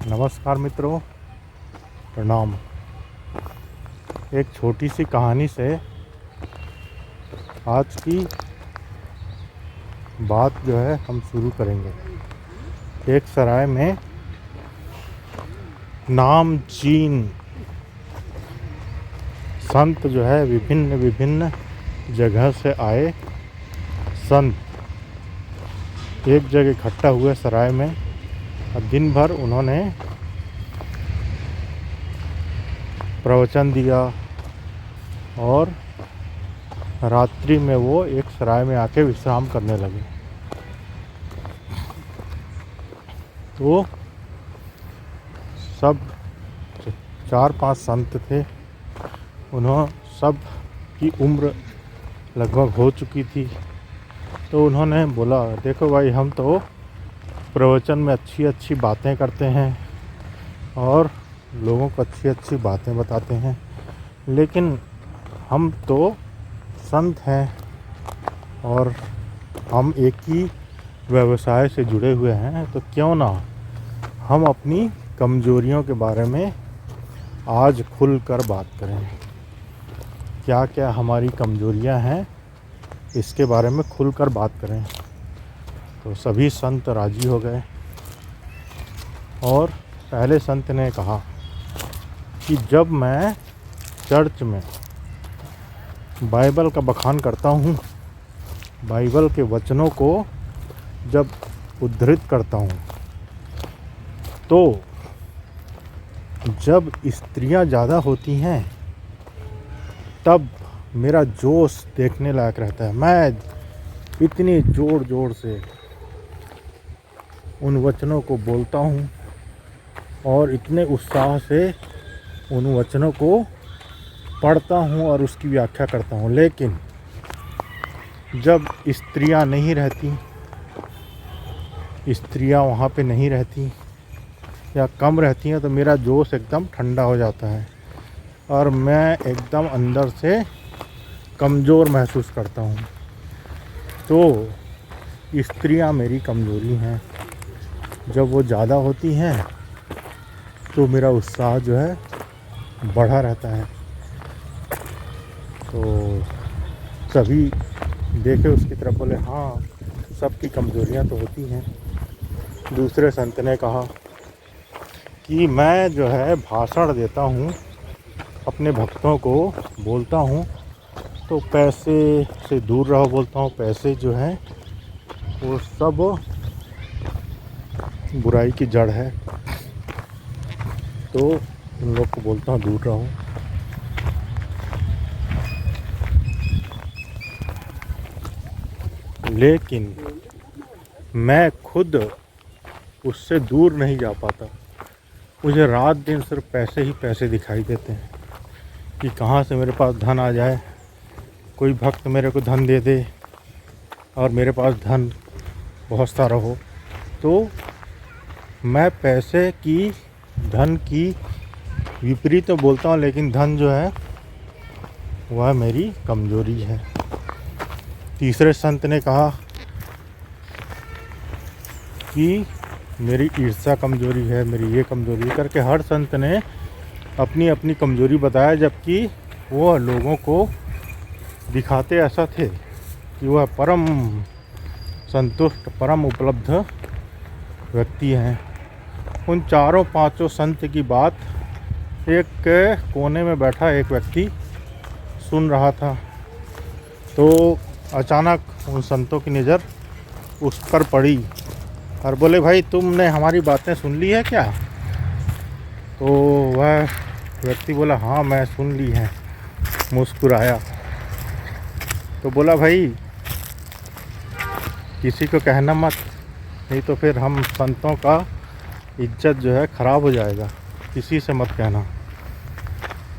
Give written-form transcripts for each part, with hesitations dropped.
नमस्कार मित्रों, प्रणाम। एक छोटी सी कहानी से आज की बात जो है हम शुरू करेंगे। एक सराय में नामचीन संत जो है विभिन्न विभिन्न जगह से आए संत एक जगह इकट्ठा हुए सराय में। और दिन भर उन्होंने प्रवचन दिया और रात्रि में वो एक सराय में आके विश्राम करने लगे। तो सब 4-5 संत थे। उन्होंने सब की उम्र लगभग हो चुकी थी। तो उन्होंने बोला, देखो भाई, हम तो प्रवचन में अच्छी अच्छी बातें करते हैं और लोगों को अच्छी अच्छी बातें बताते हैं, लेकिन हम तो संत हैं और हम एक ही व्यवसाय से जुड़े हुए हैं। तो क्यों ना हम अपनी कमजोरियों के बारे में आज खुलकर बात करें। क्या क्या हमारी कमजोरियां हैं, इसके बारे में खुलकर बात करें। तो सभी संत राजी हो गए और पहले संत ने कहा कि जब मैं चर्च में बाइबल का बखान करता हूँ, बाइबल के वचनों को जब उद्धृत करता हूँ, तो जब स्त्रियां ज़्यादा होती हैं तब मेरा जोश देखने लायक रहता है। मैं इतनी ज़ोर ज़ोर से उन वचनों को बोलता हूँ और इतने उत्साह से उन वचनों को पढ़ता हूँ और उसकी व्याख्या करता हूँ। लेकिन जब स्त्रियाँ नहीं रहती, स्त्रियाँ वहाँ पे नहीं रहती या कम रहती हैं, तो मेरा जोश एकदम ठंडा हो जाता है और मैं एकदम अंदर से कमज़ोर महसूस करता हूँ। तो स्त्रियाँ मेरी कमज़ोरी हैं। जब वो ज़्यादा होती हैं तो मेरा उत्साह जो है बढ़ा रहता है। तो सभी देखे उसकी तरफ, बोले हाँ, सबकी कमज़ोरियाँ तो होती हैं। दूसरे संत ने कहा कि मैं जो है भाषण देता हूँ, अपने भक्तों को बोलता हूँ, तो पैसे से दूर रहो बोलता हूँ। पैसे जो है वो सब बुराई की जड़ है, तो उन लोग को बोलता हूँ दूर रहो। लेकिन मैं खुद उससे दूर नहीं जा पाता। मुझे रात दिन सिर्फ पैसे ही पैसे दिखाई देते हैं कि कहाँ से मेरे पास धन आ जाए, कोई भक्त मेरे को धन दे दे और मेरे पास धन बहुत सारा हो। तो मैं पैसे की, धन की विपरीत तो बोलता हूँ, लेकिन धन जो है वह मेरी कमजोरी है। तीसरे संत ने कहा कि मेरी ईर्ष्या कमजोरी है, मेरी ये कमजोरी है करके हर संत ने अपनी अपनी कमजोरी बताया, जबकि वो लोगों को दिखाते ऐसा थे कि वह परम संतुष्ट, परम उपलब्ध व्यक्ति हैं। उन चारों पांचों संत की बात एक कोने में बैठा एक व्यक्ति सुन रहा था। तो अचानक उन संतों की नज़र उस पर पड़ी और बोले, भाई तुमने हमारी बातें सुन ली है क्या? तो वह व्यक्ति बोला, हाँ मैं सुन ली है। मुस्कुराया तो बोला, भाई किसी को कहना मत, नहीं तो फिर हम संतों का इज्जत जो है ख़राब हो जाएगा, किसी से मत कहना।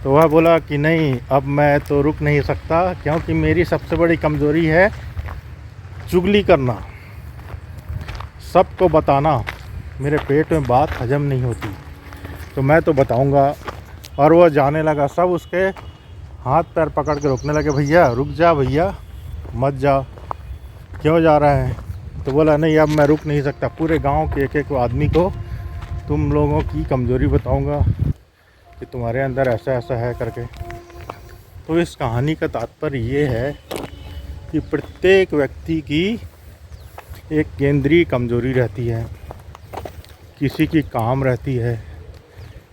तो वह बोला कि नहीं, अब मैं तो रुक नहीं सकता, क्योंकि मेरी सबसे बड़ी कमज़ोरी है चुगली करना, सबको बताना। मेरे पेट में बात हजम नहीं होती, तो मैं तो बताऊंगा। और वह जाने लगा। सब उसके हाथ पैर पकड़ के रोकने लगे, भैया रुक जा, भैया मत जा, क्यों जा रहा है? तो बोला, नहीं अब मैं रुक नहीं सकता, पूरे गांव के एक एक आदमी को तुम लोगों की कमज़ोरी बताऊंगा कि तुम्हारे अंदर ऐसा ऐसा है करके। तो इस कहानी का तात्पर्य ये है कि प्रत्येक व्यक्ति की एक केंद्रीय कमज़ोरी रहती है। किसी की काम रहती है,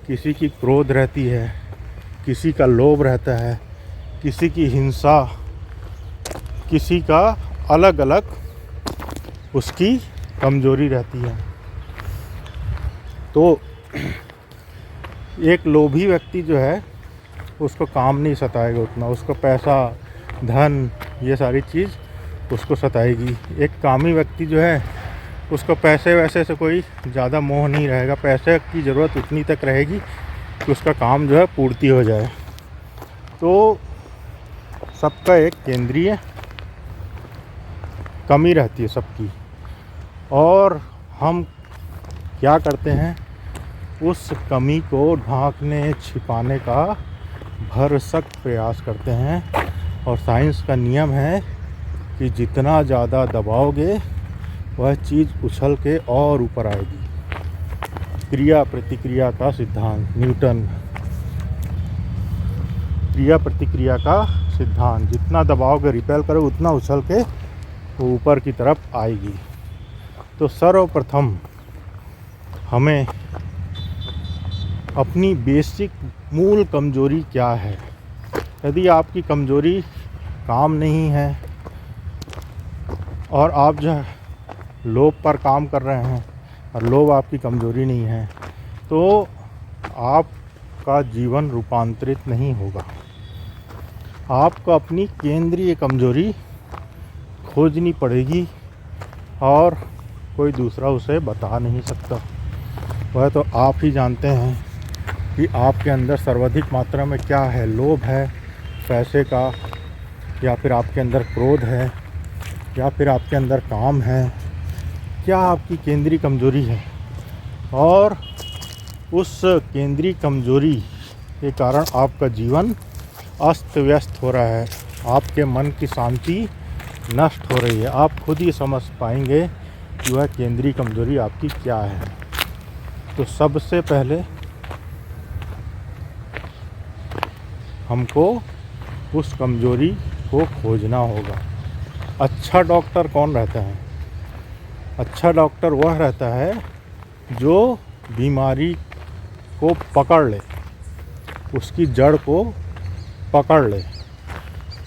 किसी की क्रोध रहती है, किसी का लोभ रहता है, किसी की हिंसा, किसी का अलग अलग उसकी कमज़ोरी रहती है। तो एक लोभी व्यक्ति जो है उसको काम नहीं सताएगा उतना, उसको पैसा, धन, ये सारी चीज़ उसको सताएगी। एक कामी व्यक्ति जो है उसको पैसे वैसे से कोई ज़्यादा मोह नहीं रहेगा, पैसे की ज़रूरत उतनी तक रहेगी कि उसका काम जो है पूर्ति हो जाए। तो सबका एक केंद्रीय कमी रहती है सबकी, और हम क्या करते हैं, उस कमी को ढांकने छिपाने का भरसक प्रयास करते हैं। और साइंस का नियम है कि जितना ज़्यादा दबाओगे वह चीज़ उछल के और ऊपर आएगी। क्रिया प्रतिक्रिया का सिद्धांत, न्यूटन क्रिया प्रतिक्रिया का सिद्धांत, जितना दबाओगे, रिपेल करो, उतना उछल के वो ऊपर की तरफ आएगी। तो सर्वप्रथम हमें अपनी बेसिक मूल कमज़ोरी क्या है। यदि आपकी कमज़ोरी काम नहीं है और आप जो है लोभ पर काम कर रहे हैं और लोभ आपकी कमज़ोरी नहीं है, तो आपका जीवन रूपांतरित नहीं होगा। आपको अपनी केंद्रीय कमज़ोरी खोजनी पड़ेगी और कोई दूसरा उसे बता नहीं सकता। वह तो आप ही जानते हैं कि आपके अंदर सर्वाधिक मात्रा में क्या है। लोभ है पैसे का, या फिर आपके अंदर क्रोध है, या फिर आपके अंदर काम है। क्या आपकी केंद्रीय कमज़ोरी है, और उस केंद्रीय कमज़ोरी के कारण आपका जीवन अस्त व्यस्त हो रहा है, आपके मन की शांति नष्ट हो रही है। आप खुद ही समझ पाएंगे कि वह केंद्रीय कमज़ोरी आपकी क्या है। तो सबसे पहले हमको उस कमज़ोरी को खोजना होगा। अच्छा डॉक्टर कौन रहता है? अच्छा डॉक्टर वह रहता है जो बीमारी को पकड़ ले, उसकी जड़ को पकड़ ले,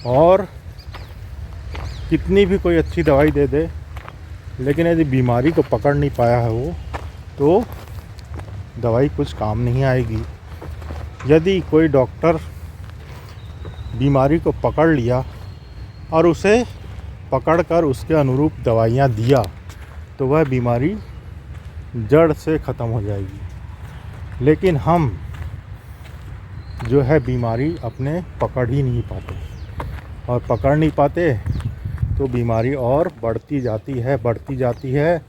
और कितनी भी कोई अच्छी दवाई दे दे, लेकिन यदि बीमारी को पकड़ नहीं पाया है वो, तो दवाई कुछ काम नहीं आएगी। यदि कोई डॉक्टर बीमारी को पकड़ लिया और उसे पकड़कर उसके अनुरूप दवाइयाँ दिया, तो वह बीमारी जड़ से ख़त्म हो जाएगी। लेकिन हम जो है बीमारी अपने पकड़ ही नहीं पाते, और पकड़ नहीं पाते तो बीमारी और बढ़ती जाती है,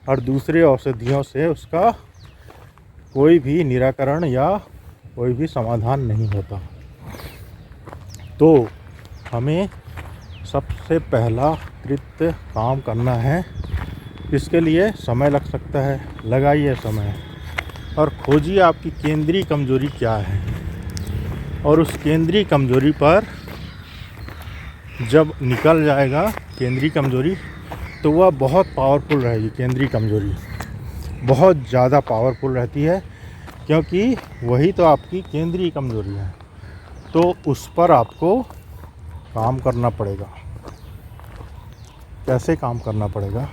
और दूसरे औषधियों से उसका कोई भी निराकरण या कोई भी समाधान नहीं होता। तो हमें सबसे पहला कृत्य काम करना है। इसके लिए समय लग सकता है, लगाइए समय और खोजिए आपकी केंद्रीय कमज़ोरी क्या है। और उस केंद्रीय कमज़ोरी पर जब निकल जाएगा केंद्रीय कमज़ोरी, तो वह बहुत पावरफुल रहेगी। केंद्रीय कमज़ोरी बहुत ज़्यादा पावरफुल रहती है, क्योंकि वही तो आपकी केंद्रीय कमज़ोरी है। तो उस पर आपको काम करना पड़ेगा। कैसे काम करना पड़ेगा?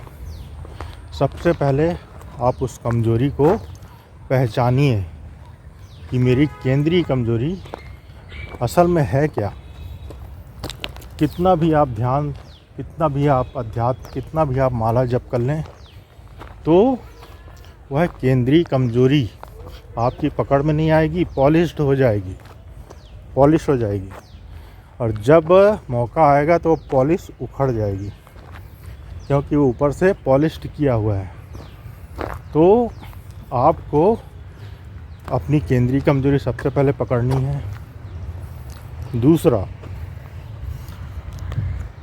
सबसे पहले आप उस कमज़ोरी को पहचानिए कि मेरी केंद्रीय कमज़ोरी असल में है क्या। कितना भी आप ध्यान, कितना भी आप अध्यात्म, कितना भी आप माला जप कर लें, तो वह केंद्रीय कमज़ोरी आपकी पकड़ में नहीं आएगी, पॉलिश हो जाएगी। और जब मौका आएगा तो पॉलिश उखड़ जाएगी, क्योंकि वो ऊपर से पॉलिश्ड किया हुआ है। तो आपको अपनी केंद्रीय कमज़ोरी सबसे पहले पकड़नी है।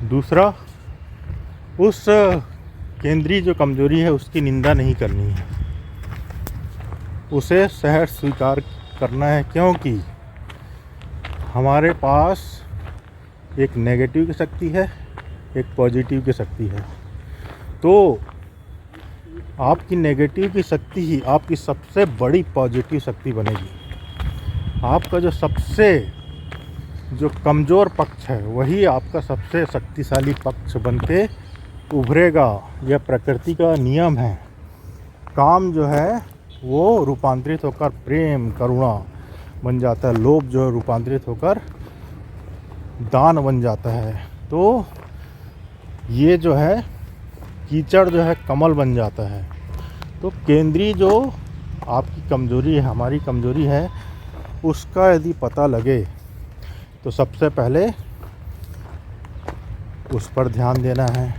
दूसरा उस केंद्रीय जो कमज़ोरी है उसकी निंदा नहीं करनी है। उसे सहज स्वीकार करना है, क्योंकि हमारे पास एक नेगेटिव की शक्ति है, एक पॉजिटिव की शक्ति है। तो आपकी नेगेटिव की शक्ति ही आपकी सबसे बड़ी पॉजिटिव शक्ति बनेगी। आपका जो कमज़ोर पक्ष है वही आपका सबसे शक्तिशाली पक्ष बन के उभरेगा। यह प्रकृति का नियम है। काम जो है वो रूपांतरित होकर प्रेम करुणा बन जाता है, लोभ जो है रूपांतरित होकर दान बन जाता है। तो ये जो है कीचड़ जो है कमल बन जाता है। तो केंद्रीय जो आपकी कमज़ोरी है, हमारी कमज़ोरी है, उसका यदि पता लगे तो सबसे पहले उस पर ध्यान देना है।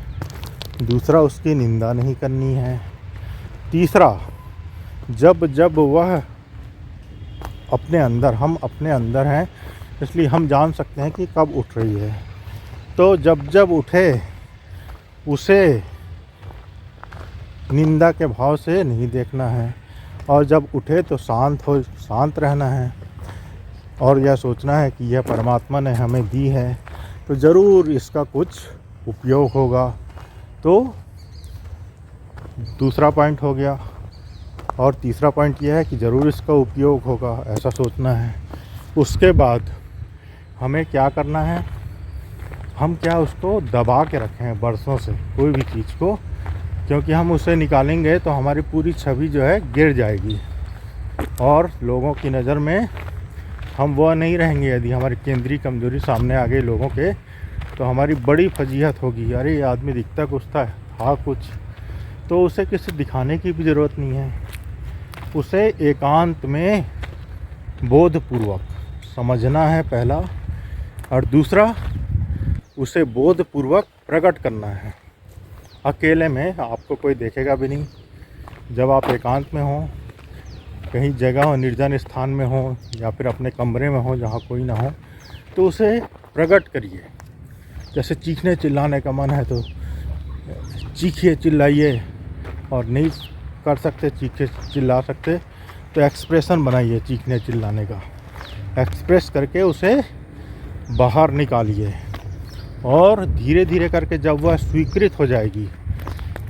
दूसरा, उसकी निंदा नहीं करनी है। तीसरा, जब जब वह हम अपने अंदर हैं, इसलिए हम जान सकते हैं कि कब उठ रही है। तो जब जब उठे उसे निंदा के भाव से नहीं देखना है, और जब उठे तो शांत रहना है, और यह सोचना है कि यह परमात्मा ने हमें दी है तो ज़रूर इसका कुछ उपयोग होगा। तो दूसरा पॉइंट हो गया। और तीसरा पॉइंट यह है कि ज़रूर इसका उपयोग होगा, ऐसा सोचना है। उसके बाद हमें क्या करना है, हम क्या उसको दबा के रखे हैं बरसों से कोई भी चीज़ को, क्योंकि हम उसे निकालेंगे तो हमारी पूरी छवि जो है गिर जाएगी और लोगों की नज़र में हम वह नहीं रहेंगे। यदि हमारी केंद्रीय कमज़ोरी सामने आ गई लोगों के, तो हमारी बड़ी फजीहत होगी। अरे ये आदमी दिखता कुछ था कुछ। तो उसे किसी दिखाने की भी ज़रूरत नहीं है। उसे एकांत में बोधपूर्वक समझना है पहला, और दूसरा उसे बोधपूर्वक प्रकट करना है। अकेले में आपको कोई देखेगा भी नहीं। जब आप एकांत में हो, कहीं जगह हो, निर्जन स्थान में हो, या फिर अपने कमरे में हो जहाँ कोई ना हो, तो उसे प्रकट करिए। जैसे चीखने चिल्लाने का मन है तो चीखिए चिल्लाइए, और नहीं कर सकते चीखे चिल्ला सकते तो एक्सप्रेशन बनाइए चीखने चिल्लाने का। एक्सप्रेस करके उसे बाहर निकालिए, और धीरे धीरे करके जब वह स्वीकृत हो जाएगी,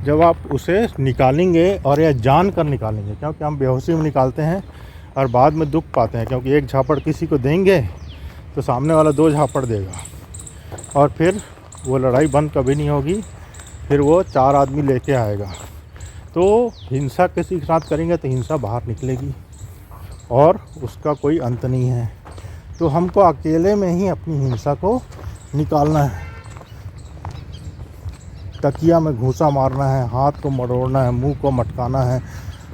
जब आप उसे निकालेंगे, और यह जान कर निकालेंगे, क्योंकि हम बेहोशी में निकालते हैं और बाद में दुख पाते हैं, क्योंकि एक झापड़ किसी को देंगे तो सामने वाला 2 झापड़ देगा, और फिर वो लड़ाई बंद कभी नहीं होगी। फिर वो 4 आदमी लेके आएगा। तो हिंसा किसी के साथ करेंगे तो हिंसा बाहर निकलेगी और उसका कोई अंत नहीं है। तो हमको अकेले में ही अपनी हिंसा को निकालना है। तकिया में घूंसा मारना है, हाथ को मरोड़ना है, मुंह को मटकाना है,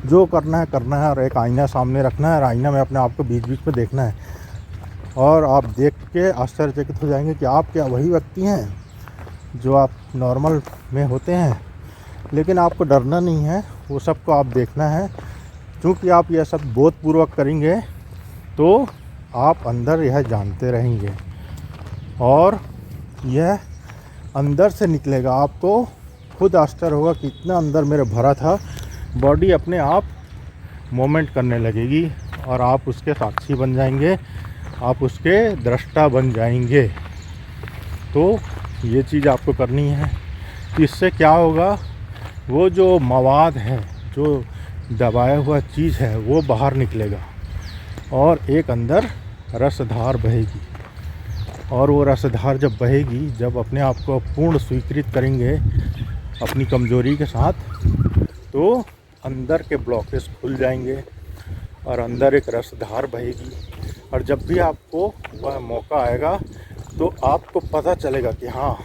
जो करना है, और एक आईना सामने रखना है, और आईना में अपने आप को बीच बीच में देखना है। और आप देख के आश्चर्यचकित हो जाएंगे कि आप क्या वही व्यक्ति हैं जो आप नॉर्मल में होते हैं। लेकिन आपको डरना नहीं है, वो सब को आप देखना है। क्योंकि आप यह सब बोधपूर्वक करेंगे तो आप अंदर यह जानते रहेंगे, और यह अंदर से निकलेगा। आपको खुद आश्चर्य होगा कि इतना अंदर मेरे भरा था। बॉडी अपने आप मोमेंट करने लगेगी, और आप उसके साक्षी बन जाएंगे, आप उसके दृष्टा बन जाएंगे। तो ये चीज़ आपको करनी है। इससे क्या होगा, वो जो मवाद है, जो दबाया हुआ चीज़ है, वो बाहर निकलेगा, और एक अंदर रसधार बहेगी। और वो रसधार जब बहेगी, जब अपने आप को पूर्ण स्वीकृत करेंगे अपनी कमज़ोरी के साथ, तो अंदर के ब्लॉकेज खुल जाएंगे और अंदर एक रसधार बहेगी। और जब भी आपको वह मौका आएगा तो आपको पता चलेगा कि हाँ,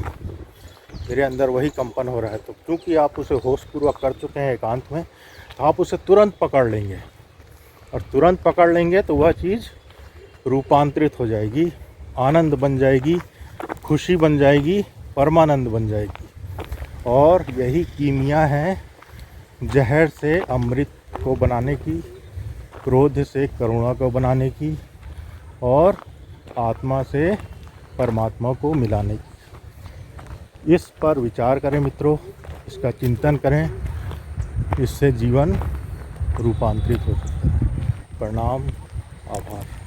मेरे अंदर वही कंपन हो रहा है। तो क्योंकि आप उसे होशपूर्वक कर चुके हैं एकांत में, तो आप उसे तुरंत पकड़ लेंगे, और तुरंत पकड़ लेंगे तो वह चीज़ रूपांतरित हो जाएगी, आनंद बन जाएगी, खुशी बन जाएगी, परमानंद बन जाएगी। और यही कीमिया है जहर से अमृत को बनाने की, क्रोध से करुणा को बनाने की, और आत्मा से परमात्मा को मिलाने की। इस पर विचार करें मित्रों, इसका चिंतन करें। इससे जीवन रूपांतरित हो सकता है। प्रणाम, आभार।